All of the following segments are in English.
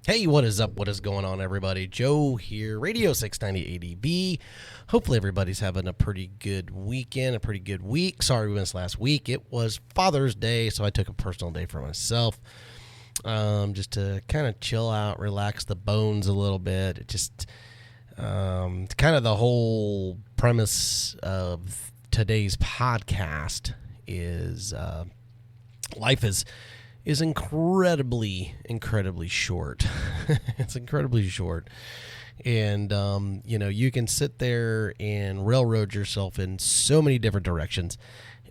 Hey, what is up? What is going on, everybody? Joe here, Radio 690 ADB. Hopefully everybody's having a pretty good weekend, a pretty good week. Sorry we missed last week. It was Father's Day, so I took a personal day for myself just to kind of chill out, relax the bones a little bit. It just kind of the whole premise of today's podcast is life is incredibly short. It's incredibly short. And, you can sit there and railroad yourself in so many different directions.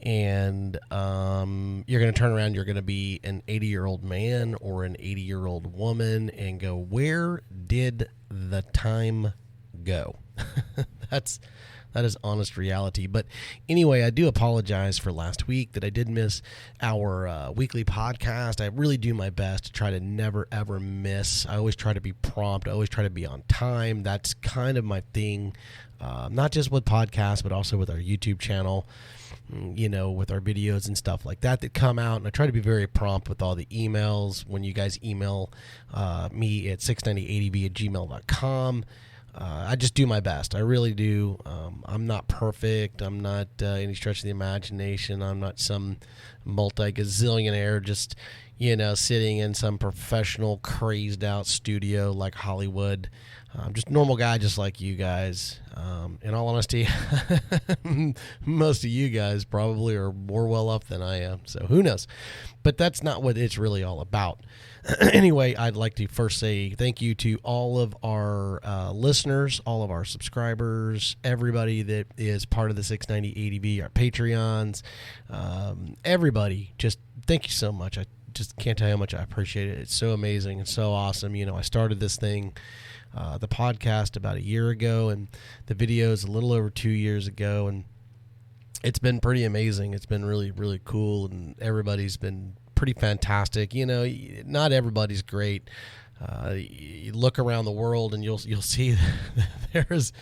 And you're going to turn around, you're going to be an 80-year-old man or an 80-year-old woman and go, where did the time go? That is honest reality. But anyway, I do apologize for last week that I did miss our weekly podcast. I really do my best to try to never, ever miss. I always try to be prompt. I always try to be on time. That's kind of my thing, not just with podcasts, but also with our YouTube channel, with our videos and stuff like that come out. And I try to be very prompt with all the emails. When you guys email me at 690adb@gmail.com, I just do my best. I really do. I'm not perfect. I'm not any stretch of the imagination. I'm not some multi-gazillionaire just, sitting in some professional, crazed out studio like Hollywood. I'm just a normal guy just like you guys. In all honesty, most of you guys probably are more well off than I am. So who knows? But that's not what it's really all about. Anyway, I'd like to first say thank you to all of our listeners, all of our subscribers, everybody that is part of the 690 ADB, our Patreons, everybody. Just thank you so much. I just can't tell you how much I appreciate it. It's so amazing and so awesome. I started this thing, the podcast, about a year ago, and the videos a little over 2 years ago, and it's been pretty amazing. It's been really, really cool, and everybody's been pretty fantastic. Not everybody's great. You look around the world and you'll see there's,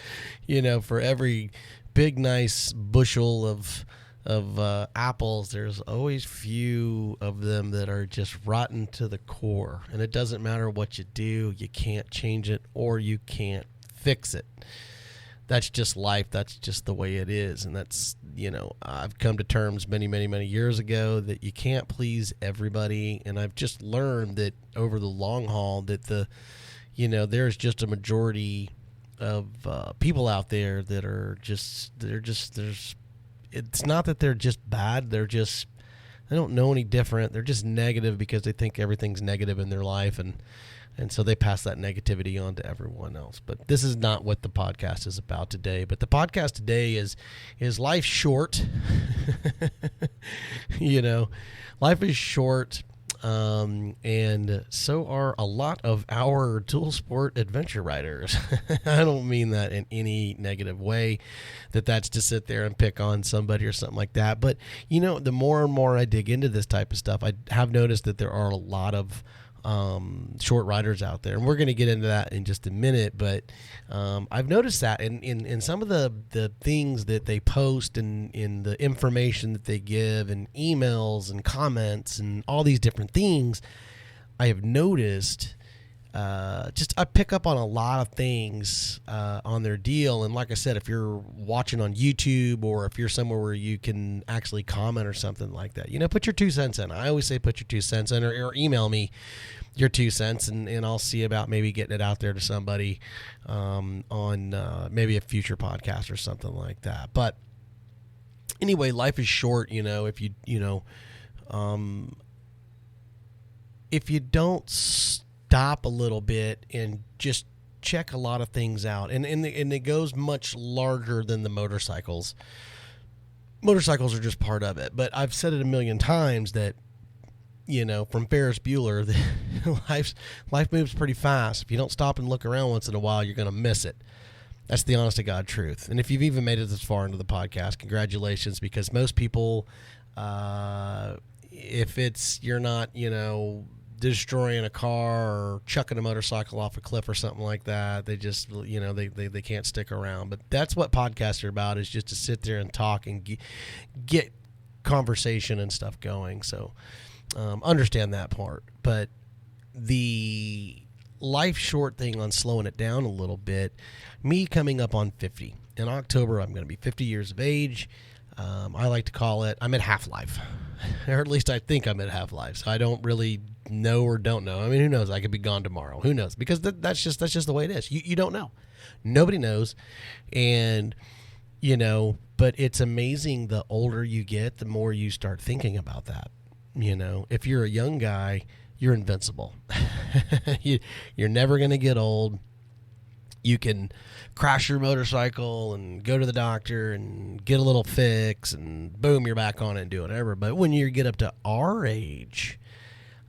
for every big nice bushel of apples, there's always few of them that are just rotten to the core. And it doesn't matter what you do, you can't change it or you can't fix it. That's just life. That's just the way it is. And that's, I've come to terms many, many, many years ago that you can't please everybody. And I've just learned that over the long haul that there's just a majority of people out there that are it's not that they're just bad. They don't know any different. They're just negative because they think everything's negative in their life. And so they pass that negativity on to everyone else. But this is not what the podcast is about today. But the podcast today is life short. Life is short. And so are a lot of our dual sport adventure riders. I don't mean that in any negative way, that's to sit there and pick on somebody or something like that. But, the more and more I dig into this type of stuff, I have noticed that there are a lot of short riders out there, and we're going to get into that in just a minute. But I've noticed that in some of the things that they post and in the information that they give and emails and comments and all these different things, I have noticed I pick up on a lot of things on their deal. And like I said, if you're watching on YouTube or if you're somewhere where you can actually comment or something like that, put your 2 cents in. I always say put your 2 cents in, or email me your 2 cents, and I'll see about maybe getting it out there to somebody on maybe a future podcast or something like that. But anyway, life is short. If you don't stop a little bit and just check a lot of things out, and it goes much larger than the motorcycles. Motorcycles are just part of it, but I've said it a million times that from Ferris Bueller, life moves pretty fast. If you don't stop and look around once in a while, you're going to miss it. That's the honest to God truth. And if you've even made it this far into the podcast, congratulations, because most people, if you're not, destroying a car or chucking a motorcycle off a cliff or something like that, they just, they can't stick around. But that's what podcasts are about, is just to sit there and talk and get conversation and stuff going. So understand that part. But the life short thing on slowing it down a little bit, me coming up on 50. In October, I'm going to be 50 years of age. I like to call it, I'm at half-life. Or at least I think I'm at half-life. So I don't really know or don't know. I mean, who knows? I could be gone tomorrow. Who knows? Because that's just the way it is. You don't know. Nobody knows. And, but it's amazing, the older you get, the more you start thinking about that. If you're a young guy, you're invincible. You're never going to get old. You can crash your motorcycle and go to the doctor and get a little fix and boom, you're back on it and do whatever. But when you get up to our age,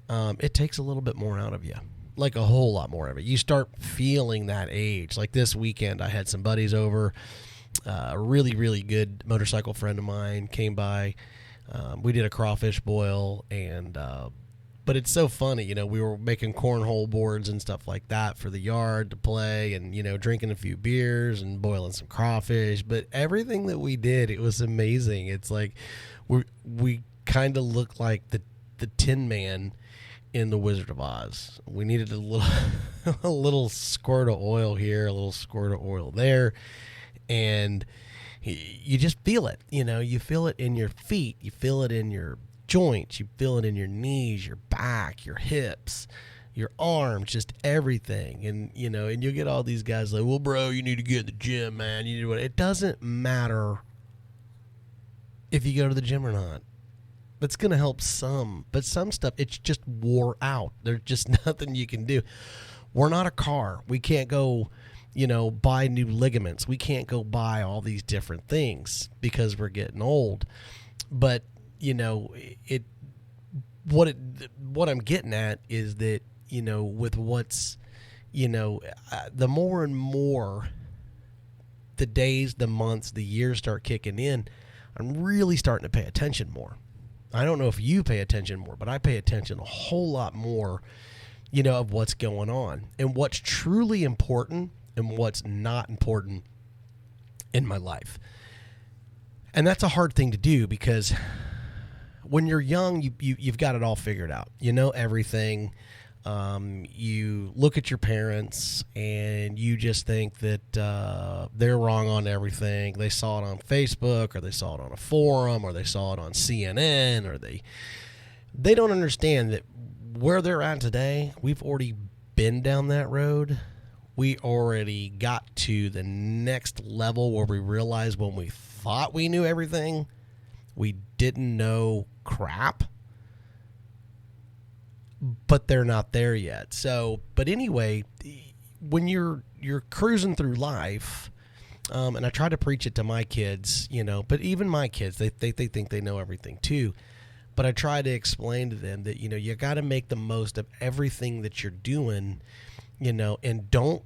it takes a little bit more out of you, like a whole lot more of it. You start feeling that age. Like this weekend, I had some buddies over. A really, really good motorcycle friend of mine came by. We did a crawfish boil, and but it's so funny, we were making cornhole boards and stuff like that for the yard to play, and drinking a few beers and boiling some crawfish. But everything that we did, it was amazing. It's like we kind of look like the Tin Man in the Wizard of Oz. We needed a little squirt of oil here, a little squirt of oil there, and you just feel it. You feel it in your feet, you feel it in your joints, you feel it in your knees, your back, your hips, your arms, just everything. And and you'll get all these guys like, well, bro, you need to get in the gym, man. You need to what? It doesn't matter if you go to the gym or not. That's going to help some, but some stuff, it's just wore out. There's just nothing you can do. We're not a car. We can't go buy new ligaments. We can't go buy all these different things because we're getting old. But what I'm getting at is that, with what's, the more and more the days, the months, the years start kicking in, I'm really starting to pay attention more. I don't know if you pay attention more, but I pay attention a whole lot more, of what's going on and what's truly important and what's not important in my life. And that's a hard thing to do because when you're young, you've got it all figured out. You know everything. You look at your parents and you just think that they're wrong on everything. They saw it on Facebook, or they saw it on a forum, or they saw it on CNN, or they don't understand that where they're at today, we've already been down that road. We already got to the next level where we realized when we thought we knew everything, we didn't know crap. But they're not there yet. So, but anyway, when you're cruising through life, and I try to preach it to my kids, but even my kids, they think they know everything too. But I try to explain to them that, you got to make the most of everything that you're doing, and don't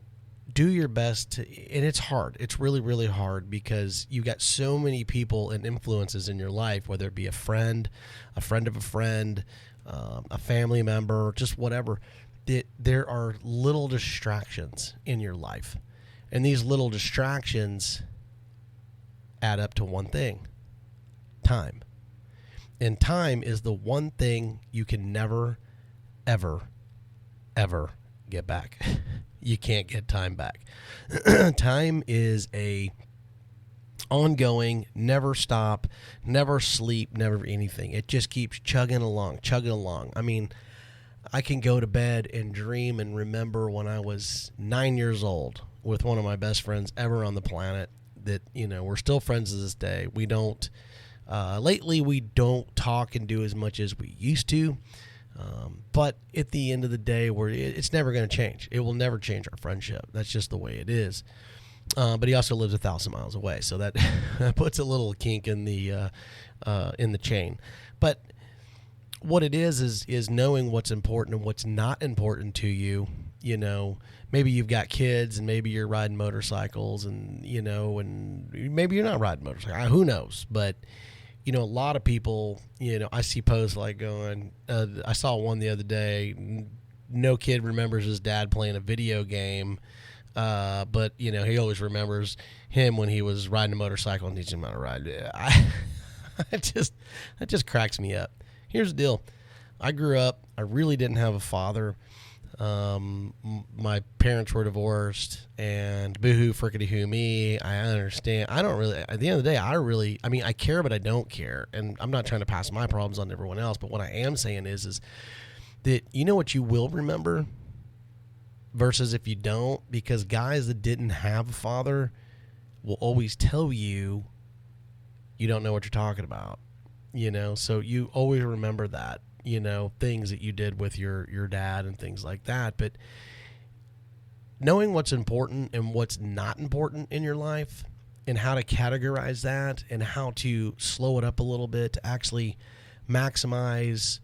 do your best to, and it's hard. It's really, really hard because you got so many people and influences in your life, whether it be a friend of a friend, a family member, just whatever. There are little distractions in your life, and these little distractions add up to one thing: time. And time is the one thing you can never, ever, ever get back. You can't get time back. Time is a ongoing, never stop, never sleep, never anything. It just keeps chugging along. I mean, I can go to bed and dream and remember when I was 9 years old with one of my best friends ever on the planet that, we're still friends to this day. We don't, lately we don't talk and do as much as we used to. But at the end of the day, it's never going to change. It will never change our friendship. That's just the way it is. But he also lives 1,000 miles away, so that puts a little kink in the chain. But what it is knowing what's important and what's not important to you. Maybe you've got kids, and maybe you're riding motorcycles, and and maybe you're not riding motorcycles. Who knows? But a lot of people, I see posts like going. I saw one the other day. No kid remembers his dad playing a video game. But he always remembers him when he was riding a motorcycle and teaching him how to ride. That just cracks me up. Here's the deal. I grew up, I really didn't have a father. My parents were divorced, and boohoo, frickety hoo me. I understand. I don't really, at the end of the day, I mean, I care, but I don't care. And I'm not trying to pass my problems on to everyone else. But what I am saying is that you know what you will remember versus if you don't, because guys that didn't have a father will always tell you don't know what you're talking about, so you always remember that, things that you did with your dad and things like that. But knowing what's important and what's not important in your life and how to categorize that and how to slow it up a little bit to actually maximize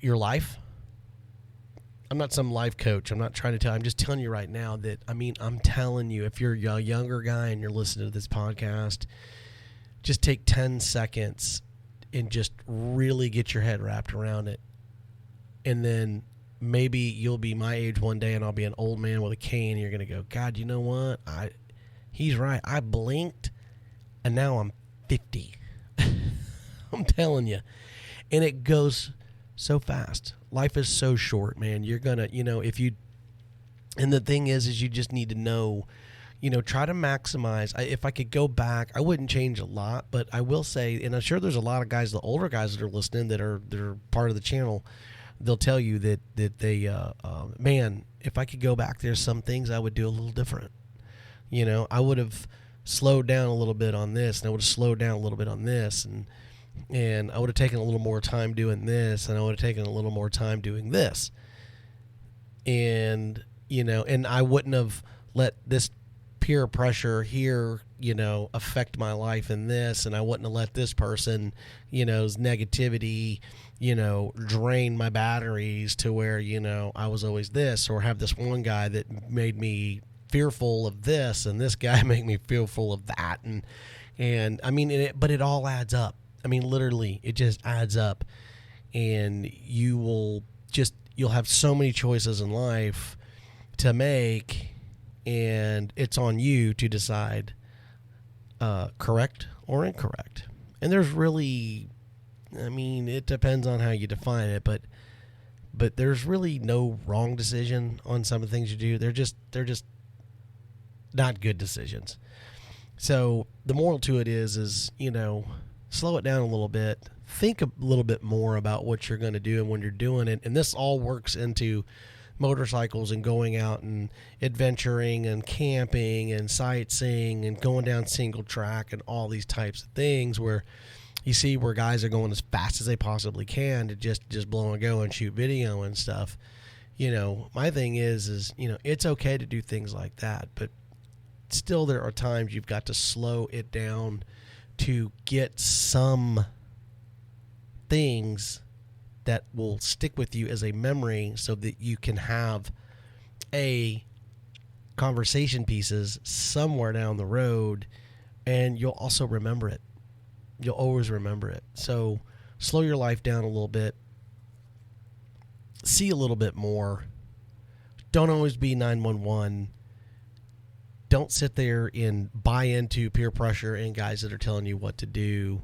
your life. I'm not some life coach. I'm not trying to tell. I'm just telling you right now that, I'm telling you, if you're a younger guy and you're listening to this podcast, just take 10 seconds and just really get your head wrapped around it. And then maybe you'll be my age one day and I'll be an old man with a cane and you're going to go, God, you know what? He's right. I blinked and now I'm 50. I'm telling you. And it goes so fast. Life is so short, man. You're going to, and the thing is you just need to know, try to maximize. If I could go back, I wouldn't change a lot, but I will say, and I'm sure there's a lot of guys, the older guys that are listening that are part of the channel, they'll tell you that they, man, if I could go back, there's some things I would do a little different. I would have slowed down a little bit on this, and I would have slowed down a little bit on this, and I would have taken a little more time doing this, and I would have taken a little more time doing this. And, and I wouldn't have let this peer pressure here, affect my life in this, and I wouldn't have let this person, negativity, drain my batteries to where, I was always this, or have this one guy that made me fearful of this, and this guy made me fearful of that. And I mean, but it all adds up. I mean, literally, it just adds up, and you'll have so many choices in life to make, and it's on you to decide correct or incorrect. And there's really, it depends on how you define it, but there's really no wrong decision on some of the things you do. They're just not good decisions. So the moral to it is slow it down a little bit. Think a little bit more about what you're going to do and when you're doing it. And this all works into motorcycles and going out and adventuring and camping and sightseeing and going down single track and all these types of things where you see where guys are going as fast as they possibly can to just blow and go and shoot video and stuff. My thing is it's okay to do things like that, but still there are times you've got to slow it down to get some things that will stick with you as a memory so that you can have conversation pieces somewhere down the road, and you'll also remember it. You'll always remember it. So slow your life down a little bit. See a little bit more. Don't always be 911. Don't sit there and buy into peer pressure and guys that are telling you what to do.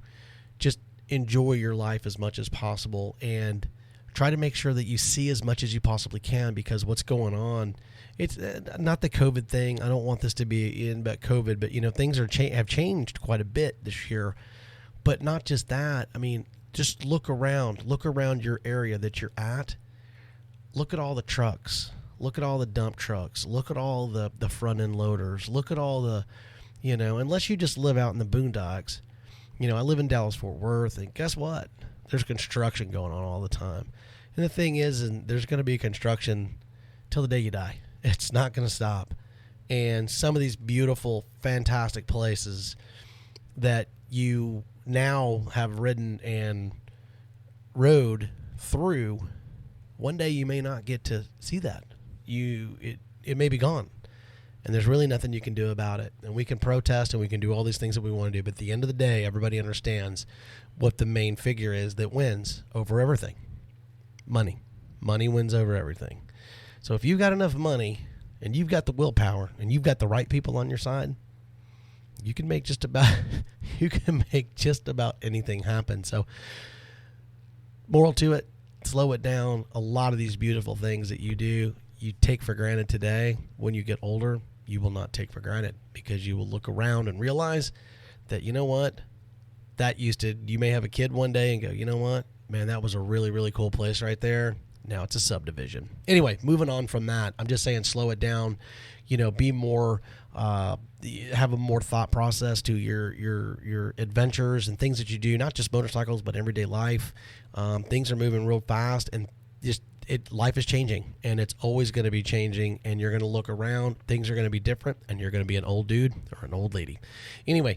Just enjoy your life as much as possible and try to make sure that you see as much as you possibly can, because what's going on, it's not the COVID thing. I don't want this to be in about COVID, but things have changed quite a bit this year. But not just that. Just look around your area that you're at. Look at all the trucks. Look at all the dump trucks. Look at all the front end loaders. Look at all the, unless you just live out in the boondocks. I live in Dallas-Fort Worth, and guess what? There's construction going on all the time. And the thing is, and there's going to be construction till the day you die. It's not going to stop. And some of these beautiful, fantastic places that you now have ridden and rode through, one day you may not get to see that. It may be gone, and there's really nothing you can do about it. And we can protest and we can do all these things that we want to do, but at the end of the day, everybody understands what the main figure is that wins over everything. Money wins over everything. So if you've got enough money and you've got the willpower and you've got the right people on your side, you can make just about anything happen. So moral to it, slow it down. A lot of these beautiful things that you do, you take for granted today, when you get older, you will not take for granted, because you will look around and realize that, you know what, you may have a kid one day and go, you know what, man, that was a really, really cool place right there. Now it's a subdivision. Anyway, moving on from that, I'm just saying, slow it down. Be more, have a more thought process to your adventures and things that you do, not just motorcycles, but everyday life. Things are moving real fast, and life is changing, and it's always going to be changing, and you're going to look around, things are going to be different, and you're going to be an old dude or an old lady. Anyway,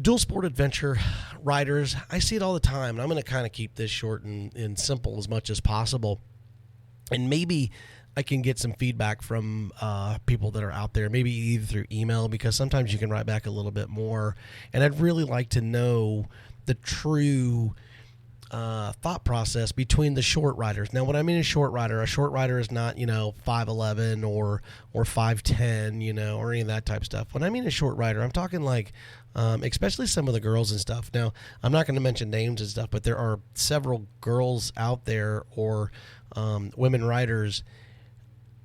dual sport adventure riders, I see it all the time, and I'm going to kind of keep this short and simple as much as possible. And maybe I can get some feedback from people that are out there, maybe either through email, because sometimes you can write back a little bit more. And I'd really like to know the true thought process between the short riders. Now, what I mean is a short rider is not, 5'11" or 5'10", or any of that type of stuff. When I mean a short rider, I'm talking like, especially some of the girls and stuff. Now, I'm not going to mention names and stuff, but there are several girls out there, or women riders,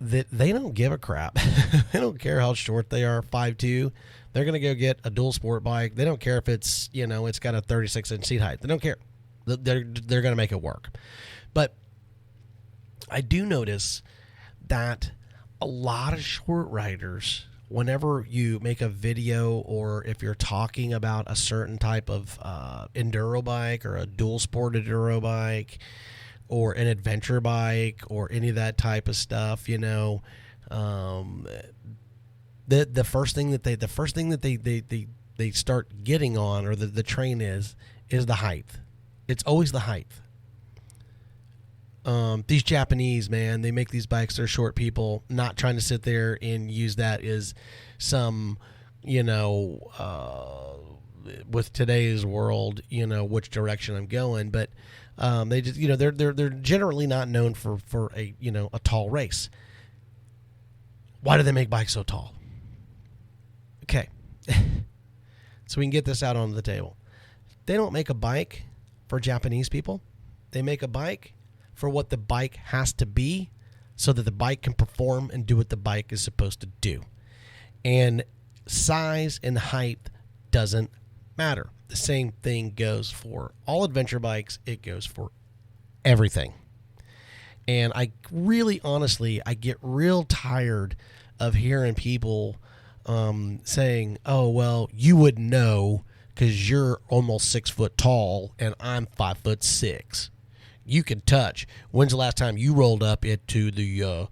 that they don't give a crap. They don't care how short they are, 5'2". They're going to go get a dual sport bike. They don't care if it's, it's got a 36-inch seat height. They don't care. They're going to make it work. But I do notice that a lot of short riders, whenever you make a video, or if you're talking about a certain type of enduro bike, or a dual sport enduro bike, or an adventure bike, or any of that type of stuff, the first thing that they start getting on, or the train is the height. It's always the height. These Japanese, man, they make these bikes. They're short people, not trying to sit there and use that as some, with today's world, which direction I'm going. But they just, they're generally not known for a tall race. Why do they make bikes so tall? Okay, so we can get this out onto the table. They don't make a bike for Japanese people. They make a bike for what the bike has to be, so that the bike can perform and do what the bike is supposed to do. And size and height doesn't matter. The same thing goes for all adventure bikes. It goes for everything. And I really, honestly, I get real tired of hearing people saying, oh, well, you wouldn't know because you're almost 6 foot tall and I'm 5'6". You can touch. When's the last time you rolled up into the,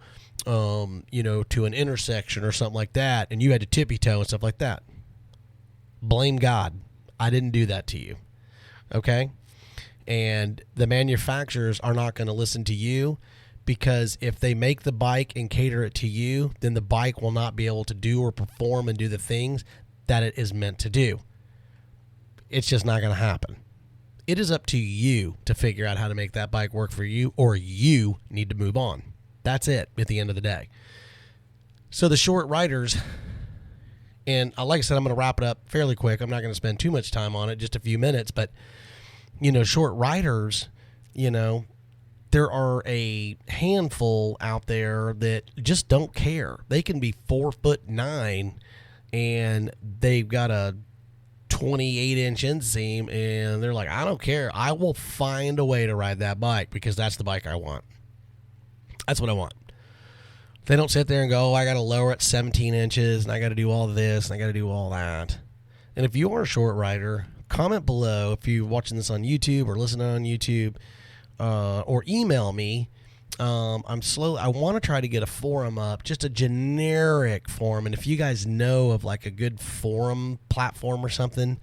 to an intersection or something like that, and you had to tippy toe and stuff like that? Blame God. I didn't do that to you. Okay? And the manufacturers are not going to listen to you, because if they make the bike and cater it to you, then the bike will not be able to do or perform and do the things that it is meant to do. It's just not going to happen. It is up to you to figure out how to make that bike work for you, or you need to move on. That's it at the end of the day. So the short riders, and like I said, I'm going to wrap it up fairly quick. I'm not going to spend too much time on it, just a few minutes. But, short riders, there are a handful out there that just don't care. They can be 4'9" and they've got a 28-inch inseam, and they're like, I don't care. I will find a way to ride that bike, because that's the bike I want. That's what I want. They don't sit there and go, I got to lower it 17 inches, and I got to do all this, and I got to do all that. And if you are a short rider, comment below if you're watching this on YouTube or listening on YouTube, or email me. I want to try to get a forum up, just a generic forum. And if you guys know of like a good forum platform or something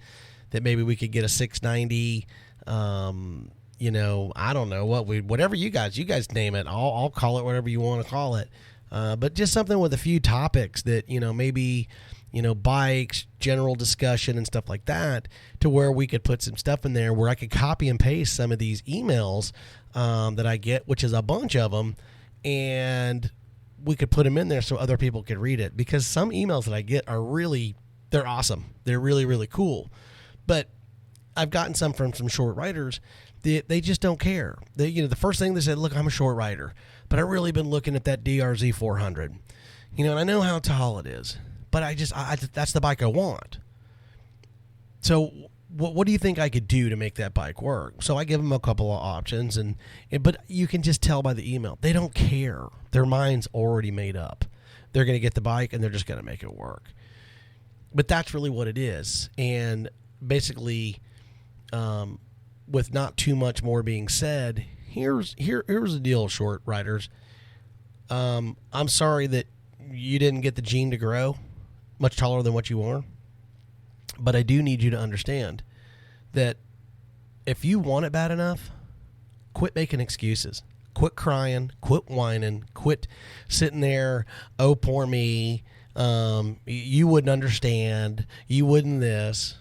that maybe we could get a 690, I don't know whatever you guys name it. I'll call it whatever you want to call it. But just something with a few topics that, maybe, bikes, general discussion and stuff like that, to where we could put some stuff in there where I could copy and paste some of these emails that I get, which is a bunch of them, and we could put them in there so other people could read it. Because some emails that I get they're awesome. They're really, really cool. But I've gotten some from some short writers They just don't care. The first thing they said, look, I'm a short rider, but I've really been looking at that DRZ 400. And I know how tall it is, but that's the bike I want. So what do you think I could do to make that bike work? So I give them a couple of options, but you can just tell by the email. They don't care. Their mind's already made up. They're going to get the bike, and they're just going to make it work. But that's really what it is. And basically, with not too much more being said, here's the deal, short riders. I'm sorry that you didn't get the gene to grow much taller than what you are. But I do need you to understand that if you want it bad enough, quit making excuses. Quit crying. Quit whining. Quit sitting there, oh, poor me. You wouldn't understand. You wouldn't this.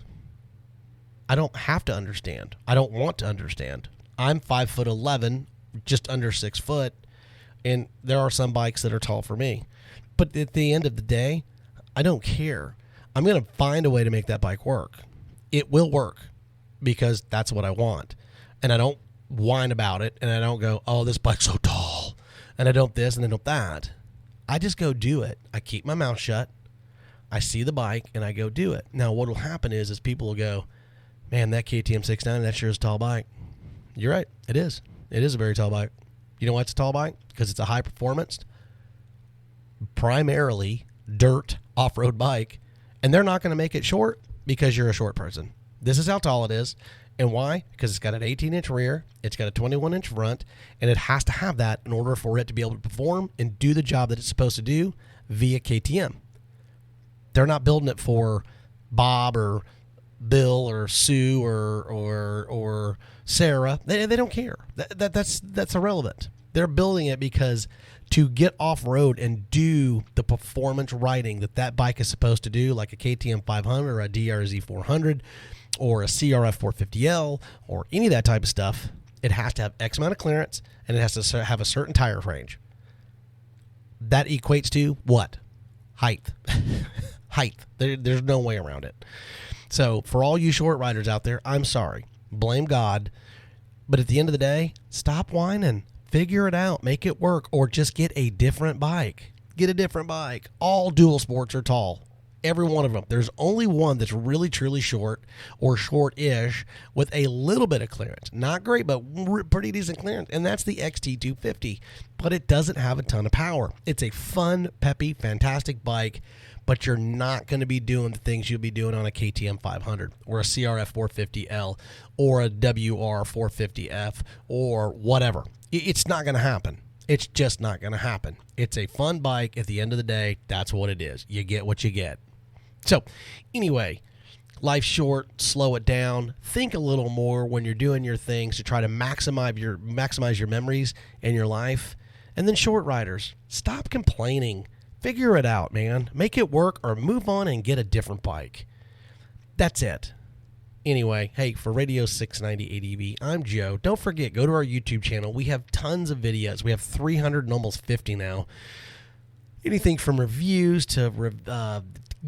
I don't have to understand. I don't want to understand. I'm 5'11", just under 6 foot, and there are some bikes that are tall for me. But at the end of the day, I don't care. I'm going to find a way to make that bike work. It will work because that's what I want. And I don't whine about it, and I don't go, oh, this bike's so tall, and I don't this, and I don't that. I just go do it. I keep my mouth shut. I see the bike, and I go do it. Now, what will happen is people will go, man, that KTM 690, that sure is a tall bike. You're right. It is. It is a very tall bike. You know why it's a tall bike? Because it's a high-performance, primarily dirt off-road bike. And they're not going to make it short because you're a short person. This is how tall it is. And why? Because it's got an 18-inch rear, it's got a 21-inch front, and it has to have that in order for it to be able to perform and do the job that it's supposed to do via KTM. They're not building it for Bob or Bill or Sue or Sarah. They don't care. That's irrelevant. They're building it because to get off-road and do the performance riding that bike is supposed to do, like a KTM 500 or a DRZ 400 or a CRF 450L or any of that type of stuff, it has to have X amount of clearance and it has to have a certain tire range. That equates to what? Height. Height. There's no way around it. So for all you short riders out there, I'm sorry. Blame God. But at the end of the day, stop whining. Figure it out. Make it work. Or just get a different bike. Get a different bike. All dual sports are tall. Every one of them. There's only one that's really, truly short or short-ish with a little bit of clearance. Not great, but pretty decent clearance. And that's the XT250. But it doesn't have a ton of power. It's a fun, peppy, fantastic bike. But you're not going to be doing the things you'll be doing on a KTM 500 or a CRF 450L or a WR 450F or whatever. It's not going to happen. It's just not going to happen. It's a fun bike. At the end of the day, that's what it is. You get what you get. So anyway, life's short. Slow it down. Think a little more when you're doing your things to try to maximize your memories in your life. And then short riders, stop complaining. Figure it out, man. Make it work or move on and get a different bike. That's it. Anyway, hey, for Radio 690 ADV, I'm Joe. Don't forget, go to our YouTube channel. We have tons of videos. We have 300 and almost 50 now. Anything from reviews to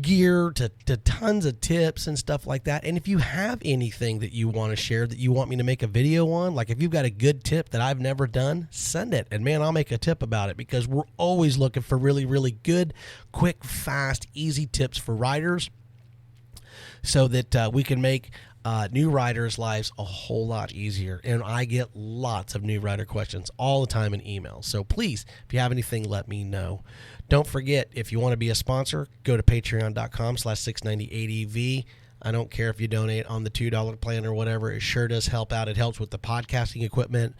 gear to tons of tips and stuff like that. And if you have anything that you want to share that you want me to make a video on, like if you've got a good tip that I've never done, send it. And man, I'll make a tip about it because we're always looking for really, really good, quick, fast, easy tips for riders so that we can make new riders' lives a whole lot easier. And I get lots of new rider questions all the time in emails. So please, if you have anything, let me know. Don't forget, if you want to be a sponsor, go to patreon.com/690ADV. I don't care if you donate on the $2 plan or whatever. It sure does help out. It helps with the podcasting equipment,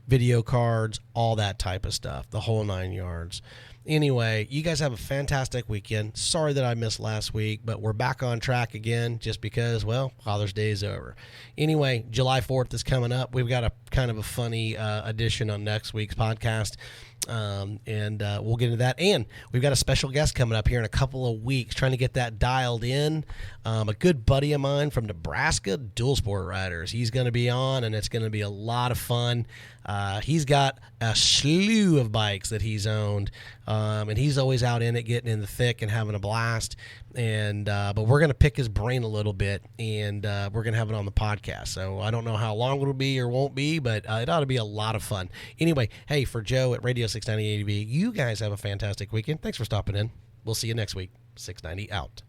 video cards, all that type of stuff, the whole 9 yards. Anyway, you guys have a fantastic weekend. Sorry that I missed last week, but we're back on track again just because, well, Father's Day is over. Anyway, July 4th is coming up. We've got a kind of a funny edition on next week's podcast. And we'll get into that. And we've got a special guest coming up here in a couple of weeks, trying to get that dialed in. A good buddy of mine from Nebraska, Dual Sport Riders. He's going to be on, and it's going to be a lot of fun. He's got a slew of bikes that he's owned, and he's always out in it, getting in the thick and having a blast. And but we're going to pick his brain a little bit, and we're going to have it on the podcast. So I don't know how long it'll be or won't be, but it ought to be a lot of fun. Anyway, hey, for Joe at Radio 690 ADV, you guys have a fantastic weekend. Thanks for stopping in. We'll see you next week. 690 out.